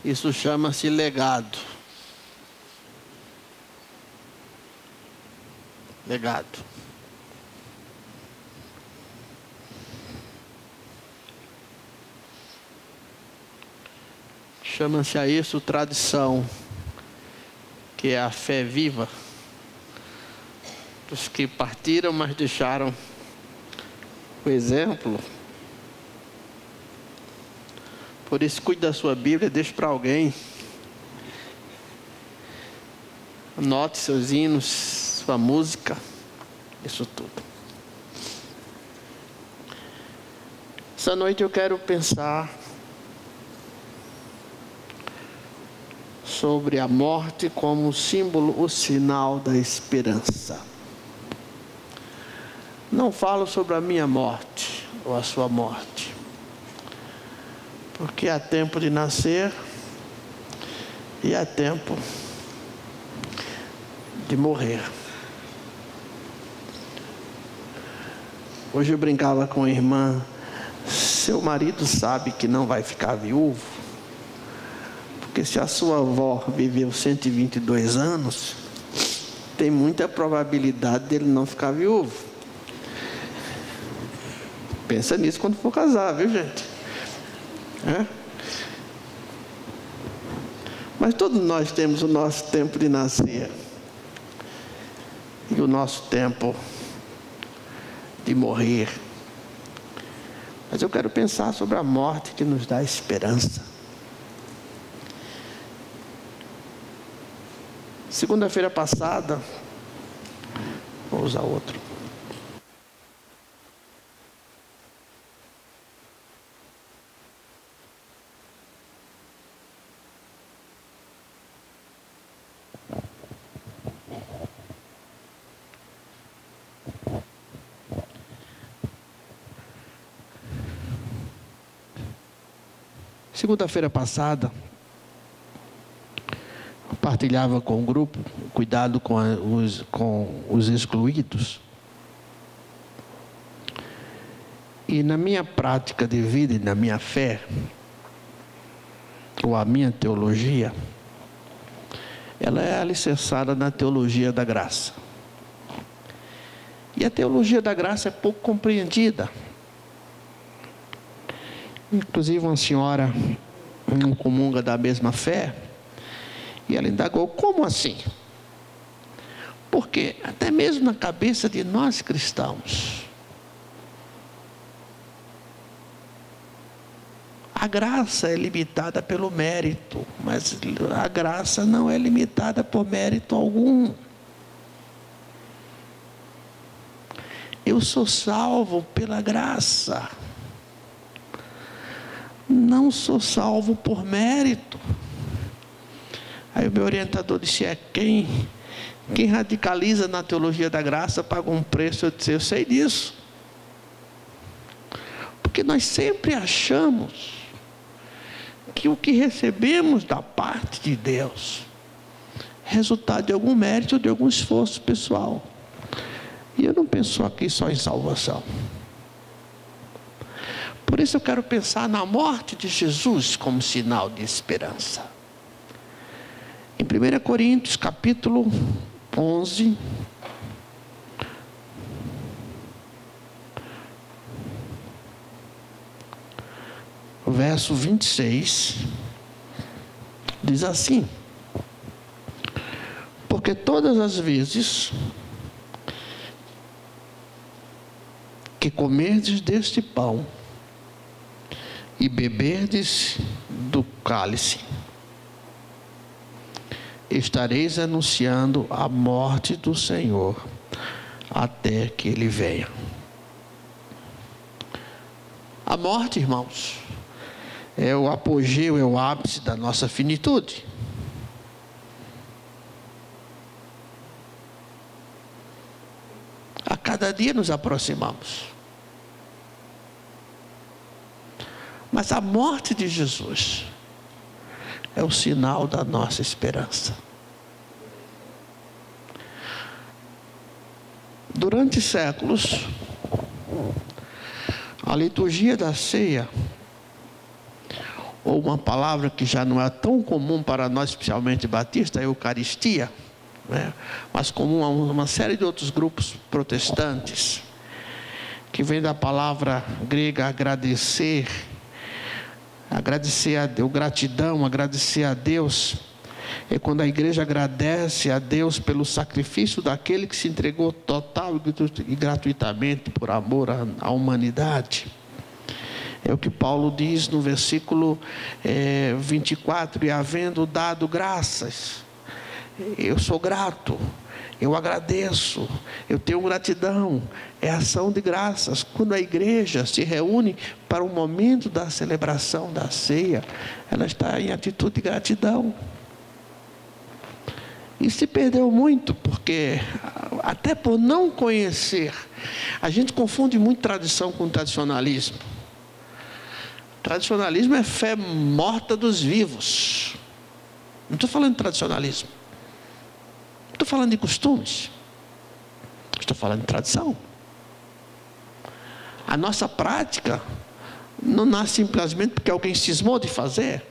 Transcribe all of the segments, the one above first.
Isso chama-se legado. Legado. Chama-se a isso tradição, que é a fé viva dos que partiram, mas deixaram o exemplo. Por isso, cuide da sua Bíblia, deixe para alguém. Anote seus hinos, sua música, isso tudo. Essa noite eu quero pensar sobre a morte como símbolo, o sinal da esperança. Não falo sobre a minha morte ou a sua morte, porque há tempo de nascer e há tempo de morrer. Hoje eu brincava com a irmã: seu marido sabe que não vai ficar viúvo? Porque se a sua avó viveu 122 anos, tem muita probabilidade dele não ficar viúvo. Pensa nisso quando for casar, viu, gente? Mas todos nós temos o nosso tempo de nascer e o nosso tempo de morrer. Mas eu quero pensar sobre a morte que nos dá esperança. Segunda-feira passada, vou usar outro. Segunda-feira passada, compartilhava com o grupo, cuidado com os excluídos. E na minha prática de vida e na minha fé, ou a minha teologia, ela é alicerçada na teologia da graça. E a teologia da graça é pouco compreendida. Inclusive uma senhora não comunga da mesma fé, e ela indagou: como assim? Porque até mesmo na cabeça de nós cristãos, a graça é limitada pelo mérito, mas a graça não é limitada por mérito algum. Eu sou salvo pela graça, não sou salvo por mérito. Aí o meu orientador disse: quem radicaliza na teologia da graça paga um preço. Eu disse: eu sei disso. Porque nós sempre achamos que o que recebemos da parte de Deus é resultado de algum mérito, de algum esforço pessoal. E eu não penso aqui só em salvação. Por isso eu quero pensar na morte de Jesus como sinal de esperança. Em 1 Coríntios, capítulo 11, verso 26, diz assim: porque todas as vezes que comerdes deste pão e beberdes do cálice, estareis anunciando a morte do Senhor até que Ele venha. A morte, irmãos, é o apogeu, é o ápice da nossa finitude. A cada dia nos aproximamos. Mas a morte de Jesus é o sinal da nossa esperança. Durante séculos, A liturgia da ceia, ou uma palavra que já não é tão comum para nós, especialmente batistas, a Eucaristia, né? Mas comum a uma série de outros grupos protestantes, que vem da palavra grega agradecer, agradecer a Deus, gratidão, agradecer a Deus. É quando a igreja agradece a Deus pelo sacrifício daquele que se entregou total e gratuitamente por amor à humanidade. É o que Paulo diz no versículo 24, e havendo dado graças, eu sou grato, eu agradeço, eu tenho gratidão. É ação de graças. Quando a igreja se reúne para o momento da celebração da ceia, ela está em atitude de gratidão. E se perdeu muito, porque até por não conhecer, a gente confunde muito tradição com tradicionalismo. Tradicionalismo é fé morta dos vivos. Não estou falando de tradicionalismo. Não estou falando de costumes. Estou falando de tradição. A nossa prática não nasce simplesmente porque alguém cismou de fazer.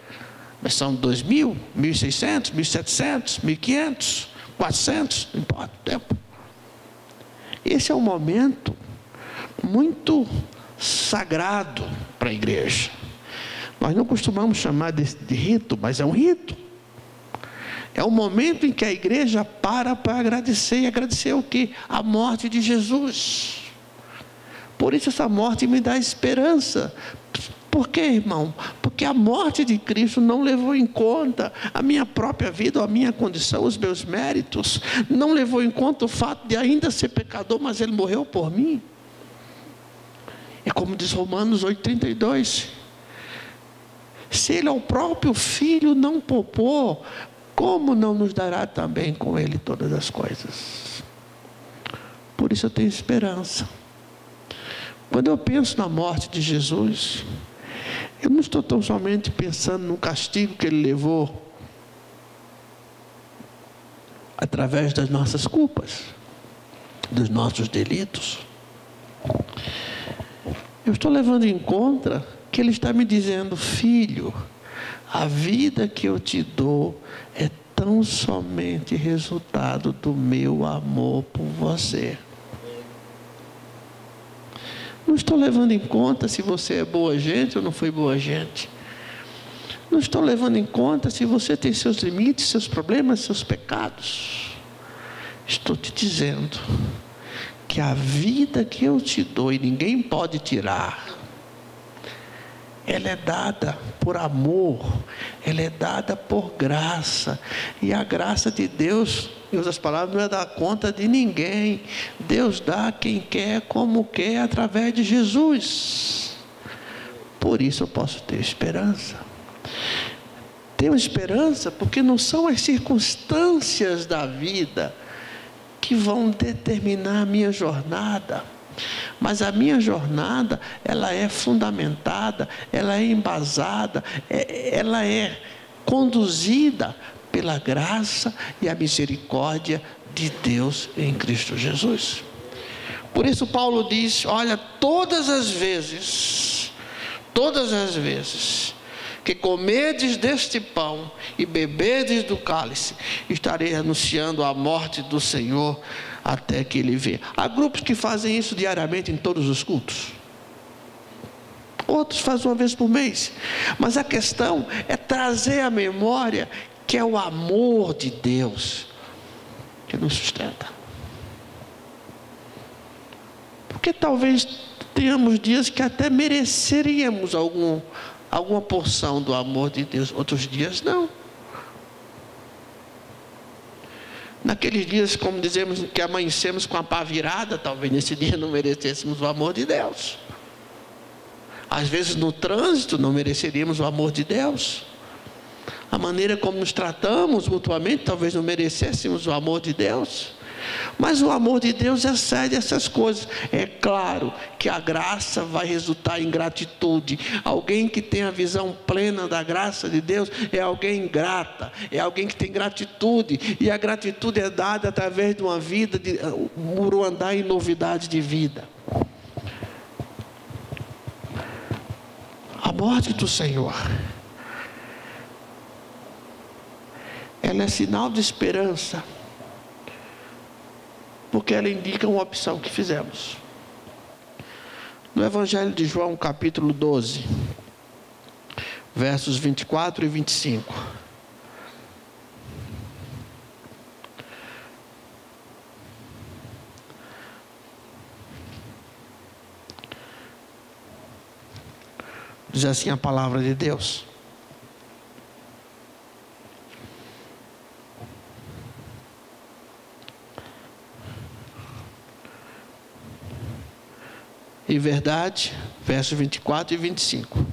Mas são 2.000, 1.600, 1.700, 1.500, 400, não importa o tempo. Esse é um momento muito sagrado para a igreja. Nós não costumamos chamar de rito, mas é um rito. É o momento em que a igreja para agradecer. E agradecer o quê? A morte de Jesus. Por isso essa morte me dá esperança. Por quê, irmão? Porque a morte de Cristo não levou em conta a minha própria vida, a minha condição, os meus méritos. Não levou em conta o fato de ainda ser pecador, mas Ele morreu por mim. É como diz Romanos 8,32. Se Ele é o próprio Filho não poupou, como não nos dará também com Ele todas as coisas? Por isso eu tenho esperança. Quando eu penso na morte de Jesus, eu não estou tão somente pensando no castigo que Ele levou através das nossas culpas, dos nossos delitos. Eu estou levando em conta que Ele está me dizendo: filho, a vida que eu te dou é tão somente resultado do meu amor por você. Não estou levando em conta se você é boa gente ou não foi boa gente. Não estou levando em conta se você tem seus limites, seus problemas, seus pecados. Estou te dizendo que a vida que eu te dou, e ninguém pode tirar, ela é dada por amor, ela é dada por graça. E a graça de Deus, em outras palavras, não é dar conta de ninguém. Deus dá a quem quer, como quer, através de Jesus. Por isso eu posso ter esperança. Tenho esperança porque não são as circunstâncias da vida que vão determinar a minha jornada. Mas a minha jornada, ela é fundamentada, ela é embasada, ela é conduzida pela graça e a misericórdia de Deus em Cristo Jesus. Por isso Paulo diz: olha, todas as vezes que comerdes deste pão e beberdes do cálice, estarei anunciando a morte do Senhor até que Ele venha. Há grupos que fazem isso diariamente em todos os cultos. Outros fazem uma vez por mês. Mas a questão é trazer à memória que é o amor de Deus que nos sustenta. Porque talvez tenhamos dias que até mereceríamos alguma porção do amor de Deus. Outros dias não. Naqueles dias, como dizemos, que amanhecemos com a pá virada, talvez nesse dia não merecêssemos o amor de Deus. Às vezes no trânsito não mereceríamos o amor de Deus. A maneira como nos tratamos mutuamente, talvez não merecêssemos o amor de Deus. Mas o amor de Deus excede essas coisas. É claro que a graça vai resultar em gratitude. Alguém que tem a visão plena da graça de Deus é alguém grata, é alguém que tem gratitude. E a gratitude é dada através de uma vida, por andar em novidade de vida. morte do Senhor, ela é sinal de esperança, porque ela indica uma opção que fizemos. No Evangelho de João, capítulo 12, versos 24 e 25. Diz assim a palavra de Deus: em verdade, versos 24 e 25.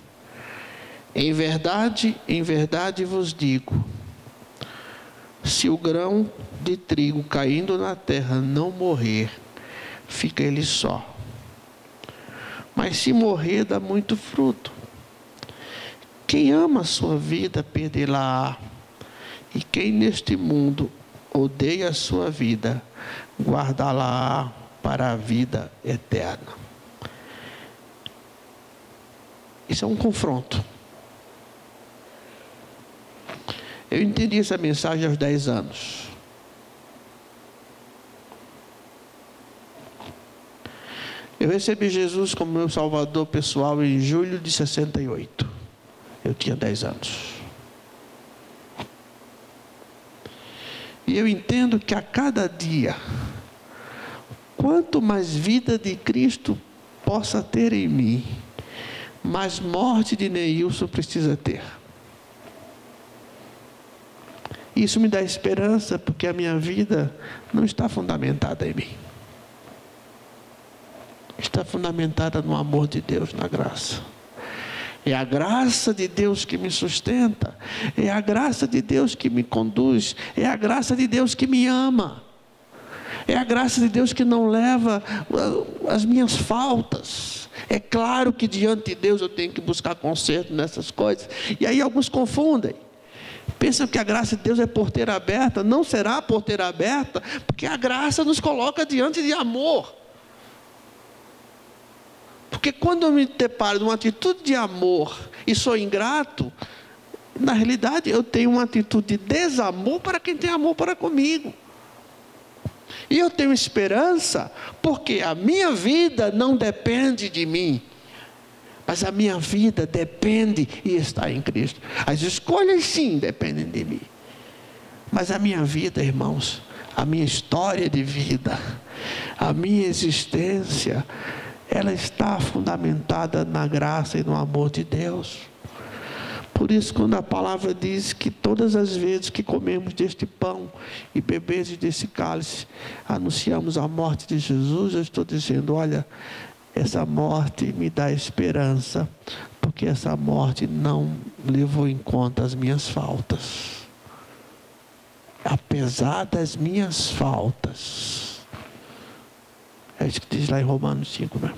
Em verdade vos digo, se o grão de trigo caindo na terra não morrer, fica ele só. Mas se morrer, dá muito fruto. Quem ama a sua vida, perdê-la-á. E quem neste mundo odeia a sua vida, guardá-la-á para a vida eterna. Isso é um confronto. Eu entendi essa mensagem aos 10 anos. Eu recebi Jesus como meu Salvador pessoal em julho de 68. Eu tinha 10 anos. E eu entendo que a cada dia, quanto mais vida de Cristo possa ter em mim, mais morte de Neilson precisa ter. Isso me dá esperança, porque a minha vida não está fundamentada em mim. Está fundamentada no amor de Deus, na graça. É a graça de Deus que me sustenta. É a graça de Deus que me conduz. É a graça de Deus que me ama. É a graça de Deus que não leva as minhas faltas. É claro que diante de Deus eu tenho que buscar conserto nessas coisas. E aí alguns confundem. Pensam que a graça de Deus é porteira aberta. Não será porteira aberta, porque a graça nos coloca diante de amor. Porque quando eu me deparo numa atitude de amor e sou ingrato, na realidade eu tenho uma atitude de desamor para quem tem amor para comigo. E eu tenho esperança, porque a minha vida não depende de mim, mas a minha vida depende e está em Cristo. As escolhas sim dependem de mim, mas a minha vida, irmãos, a minha história de vida, a minha existência, ela está fundamentada na graça e no amor de Deus. Por isso, quando a palavra diz que todas as vezes que comemos deste pão e bebemos desse cálice, anunciamos a morte de Jesus, eu estou dizendo, olha, essa morte me dá esperança, porque essa morte não levou em conta as minhas faltas. Apesar das minhas faltas. É isso que diz lá em Romanos 5, né?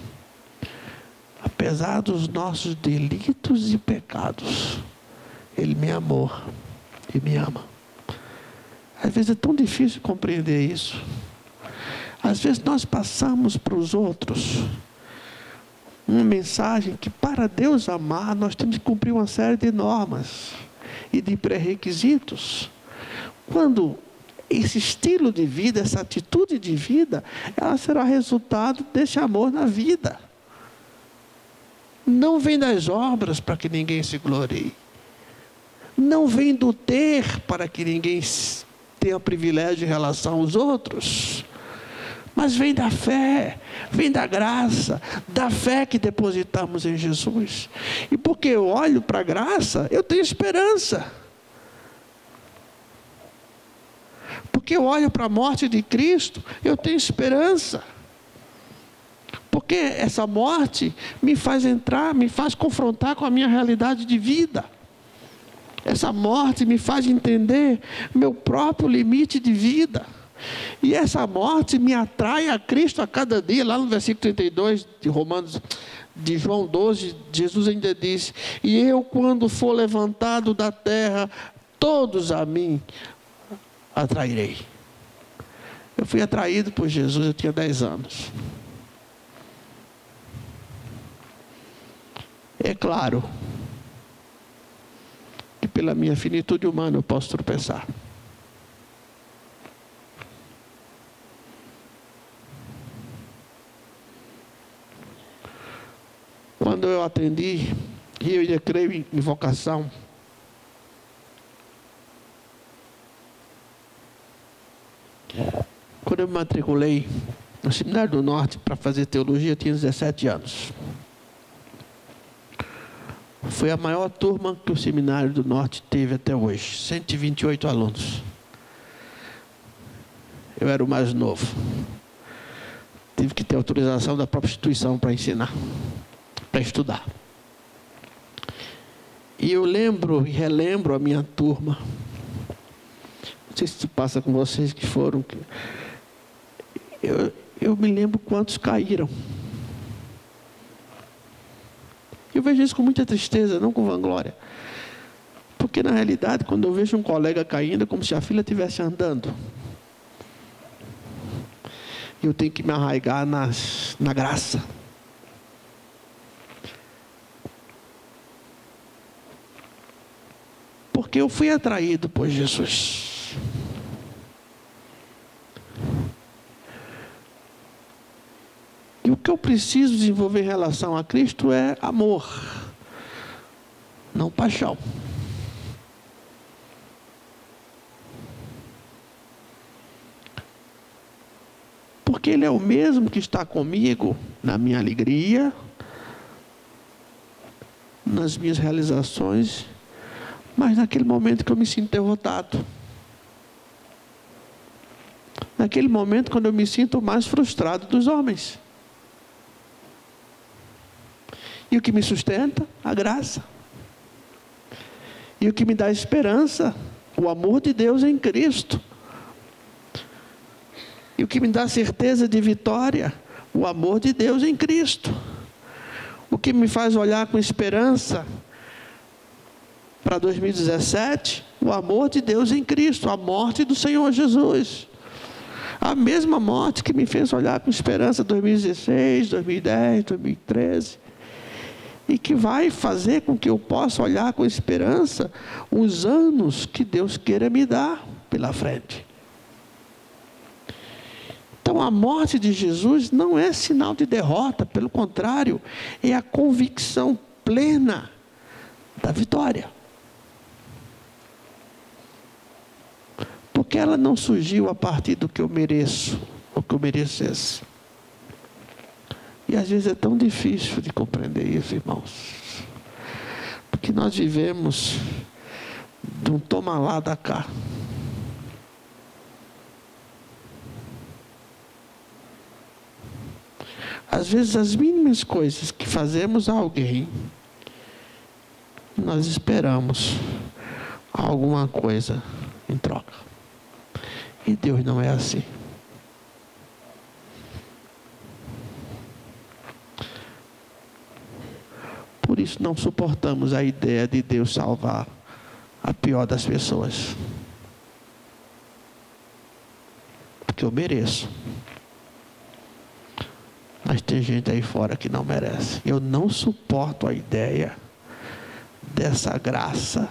Apesar dos nossos delitos e pecados, Ele me amou e me ama. Às vezes é tão difícil compreender isso. Às vezes nós passamos para os outros uma mensagem que para Deus amar, nós temos que cumprir uma série de normas e de pré-requisitos. Quando esse estilo de vida, essa atitude de vida, ela será resultado desse amor na vida. Não vem das obras para que ninguém se glorie. Não vem do ter para que ninguém tenha privilégio em relação aos outros. Mas vem da fé, vem da graça, da fé que depositamos em Jesus. E porque eu olho para a graça, eu tenho esperança. Porque eu olho para a morte de Cristo, eu tenho esperança. Porque essa morte me faz entrar, me faz confrontar com a minha realidade de vida. Essa morte me faz entender meu próprio limite de vida. E essa morte me atrai a Cristo a cada dia. Lá no versículo 32 de João 12, Jesus ainda diz: e eu, quando for levantado da terra, todos a mim atrairei. Eu fui atraído por Jesus, eu tinha 10 anos. É claro pela minha finitude humana eu posso tropeçar. Quando eu atendi, e eu ainda creio em vocação, quando eu me matriculei no Seminário do Norte para fazer teologia, eu tinha 17 anos. Foi a maior turma que o Seminário do Norte teve até hoje, 128 alunos. Eu era o mais novo. Tive que ter autorização da própria instituição para ensinar, para estudar. E eu lembro e relembro a minha turma. Não sei se isso passa com vocês que foram. Eu me lembro quantos caíram. Eu vejo isso com muita tristeza, não com vanglória. Porque na realidade, quando eu vejo um colega caindo, é como se a fila estivesse andando. E eu tenho que me arraigar na graça. Porque eu fui atraído por Jesus. E o que eu preciso desenvolver em relação a Cristo é amor, não paixão. Porque Ele é o mesmo que está comigo na minha alegria, nas minhas realizações, mas naquele momento que eu me sinto derrotado. Naquele momento quando eu me sinto mais frustrado dos homens. E o que me sustenta? A graça. E o que me dá esperança? O amor de Deus em Cristo. E o que me dá certeza de vitória? O amor de Deus em Cristo. O que me faz olhar com esperança para 2017? O amor de Deus em Cristo, a morte do Senhor Jesus. A mesma morte que me fez olhar com esperança 2016, 2010, 2013. E que vai fazer com que eu possa olhar com esperança os anos que Deus queira me dar pela frente. Então a morte de Jesus não é sinal de derrota, pelo contrário, é a convicção plena da vitória. Porque ela não surgiu a partir do que eu mereço, ou que eu merecesse. E às vezes é tão difícil de compreender isso, irmãos. Porque nós vivemos de um toma lá da cá. Às vezes as mínimas coisas que fazemos a alguém, nós esperamos alguma coisa em troca. E Deus não é assim. Por isso não suportamos a ideia de Deus salvar a pior das pessoas. Porque eu mereço. Mas tem gente aí fora que não merece. Eu não suporto a ideia dessa graça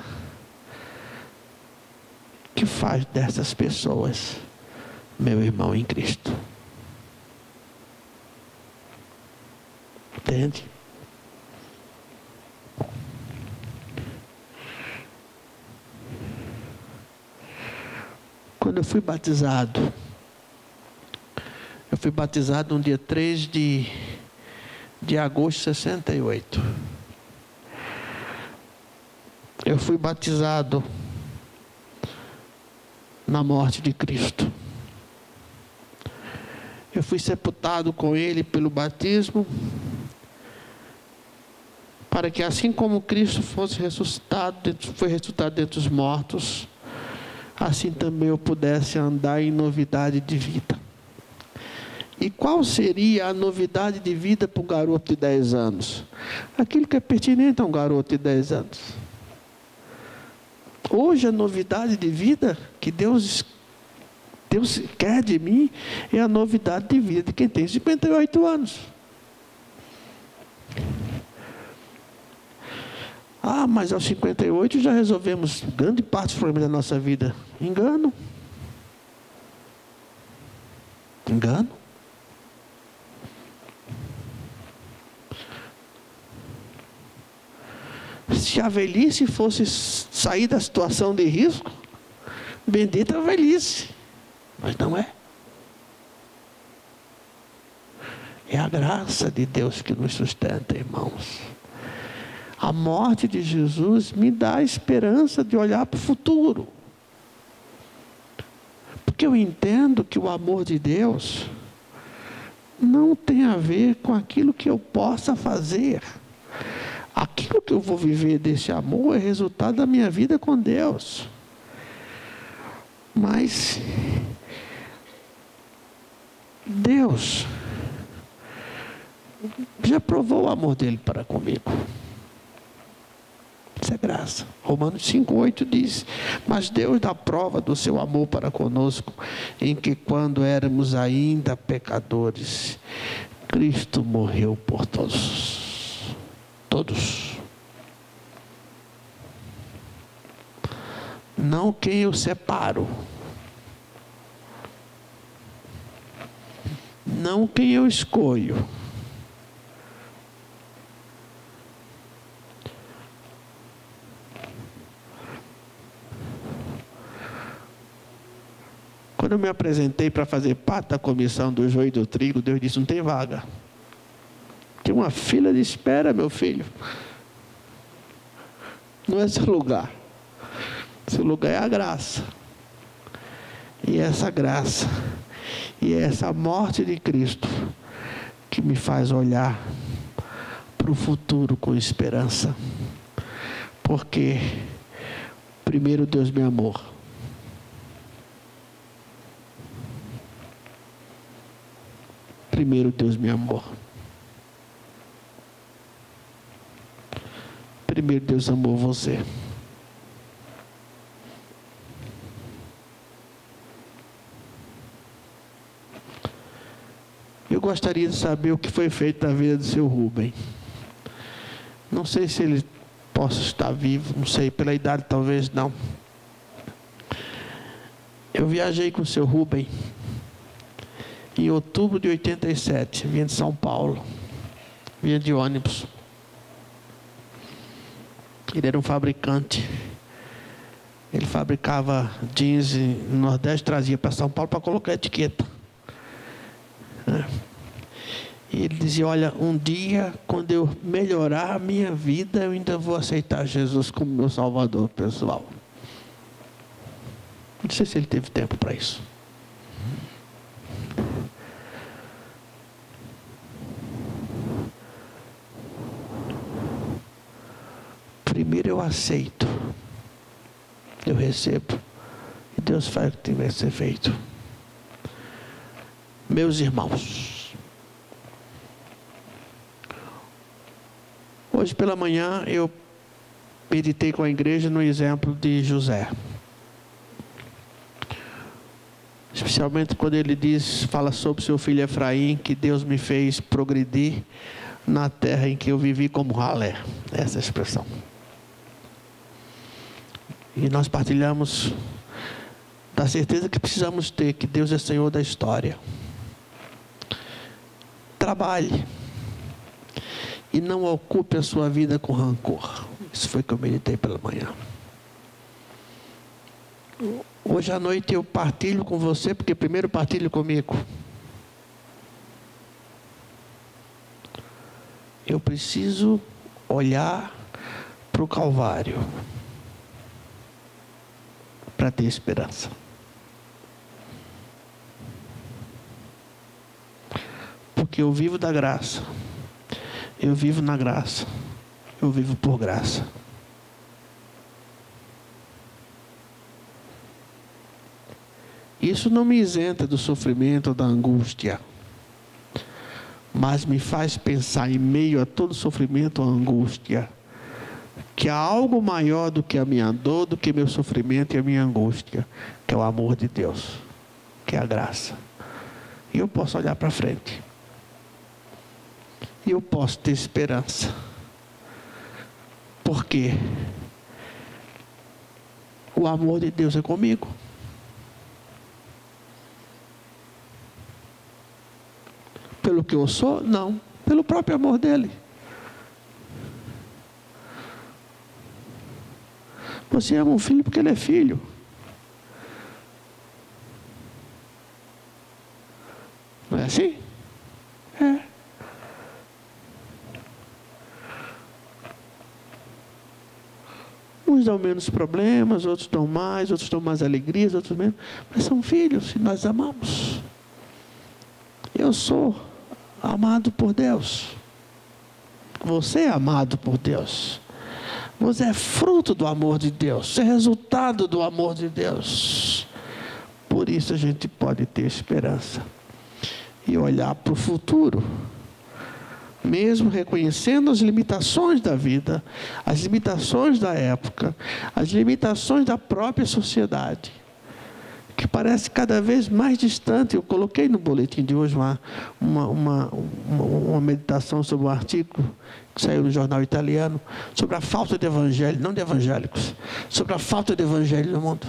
que faz dessas pessoas meu irmão em Cristo. Entende? Quando eu fui batizado no dia 3 de agosto de 68. Eu fui batizado na morte de Cristo. Eu fui sepultado com Ele pelo batismo, para que assim como Cristo foi ressuscitado dentre os mortos, assim também eu pudesse andar em novidade de vida. E qual seria a novidade de vida para um garoto de 10 anos? Aquilo que é pertinente a um garoto de 10 anos. Hoje a novidade de vida que Deus quer de mim é a novidade de vida de quem tem 58 anos. Mas aos 58 já resolvemos grande parte dos problemas da nossa vida. Engano. Engano. Se a velhice fosse sair da situação de risco, bendita a velhice. Mas não é. É a graça de Deus que nos sustenta, irmãos. A morte de Jesus me dá a esperança de olhar para o futuro. Porque eu entendo que o amor de Deus não tem a ver com aquilo que eu possa fazer. Aquilo que eu vou viver desse amor é resultado da minha vida com Deus. Mas Deus já provou o amor dele para comigo. Isso é graça. Romanos 5,8 diz: mas Deus dá prova do seu amor para conosco, em que quando éramos ainda pecadores, Cristo morreu por todos. Todos. Não quem eu separo. Não quem eu escolho. Quando eu me apresentei para fazer parte da comissão do joio e do trigo, Deus disse: não tem vaga. Tem uma fila de espera, meu filho. Não é seu lugar. Seu lugar é a graça. E essa graça, e essa morte de Cristo, que me faz olhar para o futuro com esperança. Porque primeiro Deus me amou. Primeiro Deus me amou. Primeiro Deus amou você. Eu gostaria de saber o que foi feito na vida do seu Rubem. Não sei se ele possa estar vivo, não sei, pela idade talvez não. Eu viajei com o seu Rubem em outubro de 87, vinha de São Paulo, vinha de ônibus. Ele era um fabricante. Ele fabricava jeans no Nordeste, trazia para São Paulo para colocar etiqueta. E ele dizia: olha, um dia, quando eu melhorar a minha vida, eu ainda vou aceitar Jesus como meu Salvador pessoal. Não sei se ele teve tempo para isso. Primeiro eu aceito, eu recebo, e Deus faz o que tem que ser feito. Meus irmãos, hoje pela manhã eu meditei com a igreja no exemplo de José. Especialmente quando ele fala sobre seu filho Efraim, que Deus me fez progredir na terra em que eu vivi como ralé. Essa é a expressão. E nós partilhamos da certeza que precisamos ter, que Deus é Senhor da história. Trabalhe. E não ocupe a sua vida com rancor. Isso foi que eu meditei pela manhã. Hoje à noite eu partilho com você, porque primeiro partilho comigo. Eu preciso olhar para o Calvário para ter esperança. Porque eu vivo da graça. Eu vivo na graça. Eu vivo por graça. Isso não me isenta do sofrimento ou da angústia, mas me faz pensar, em meio a todo sofrimento ou angústia, que há algo maior do que a minha dor, do que meu sofrimento e a minha angústia, que é o amor de Deus, que é a graça. E eu posso olhar para frente. E eu posso ter esperança. Porque Porque o amor de Deus é comigo. Pelo que eu sou? Não. Pelo próprio amor dele. Você ama um filho porque ele é filho. Não é assim? É. Uns dão menos problemas, outros dão mais alegrias, outros menos. Mas são filhos e nós amamos. Eu sou amado por Deus. Você é amado por Deus. Você é fruto do amor de Deus. Você é resultado do amor de Deus. Por isso a gente pode ter esperança e olhar para o futuro, mesmo reconhecendo as limitações da vida, as limitações da época, as limitações da própria sociedade, que parece cada vez mais distante. Eu coloquei no boletim de hoje uma meditação sobre um artigo que saiu no jornal italiano, sobre a falta de evangelho, não de evangélicos, sobre a falta de evangelho no mundo.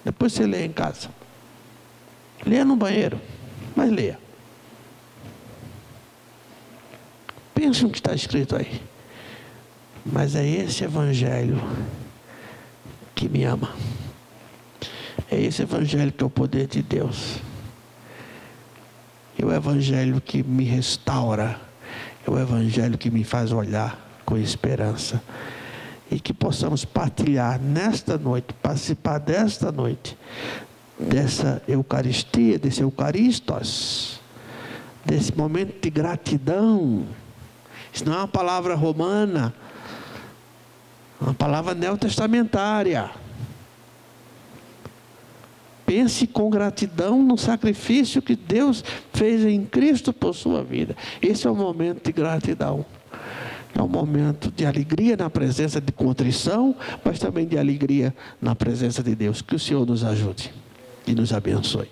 Depois você lê em casa. Leia no banheiro, mas leia. Pense no que está escrito aí. Mas é esse evangelho que me ama. É esse evangelho que é o poder de Deus. É o evangelho que me restaura. É o evangelho que me faz olhar com esperança. E que possamos partilhar nesta noite, participar desta noite, dessa Eucaristia, desse Eucaristos, desse momento de gratidão. Isso não é uma palavra romana, é uma palavra neotestamentária. Pense com gratidão no sacrifício que Deus fez em Cristo por sua vida. Esse é o momento de gratidão. É um momento de alegria na presença de contrição, mas também de alegria na presença de Deus. Que o Senhor nos ajude e nos abençoe.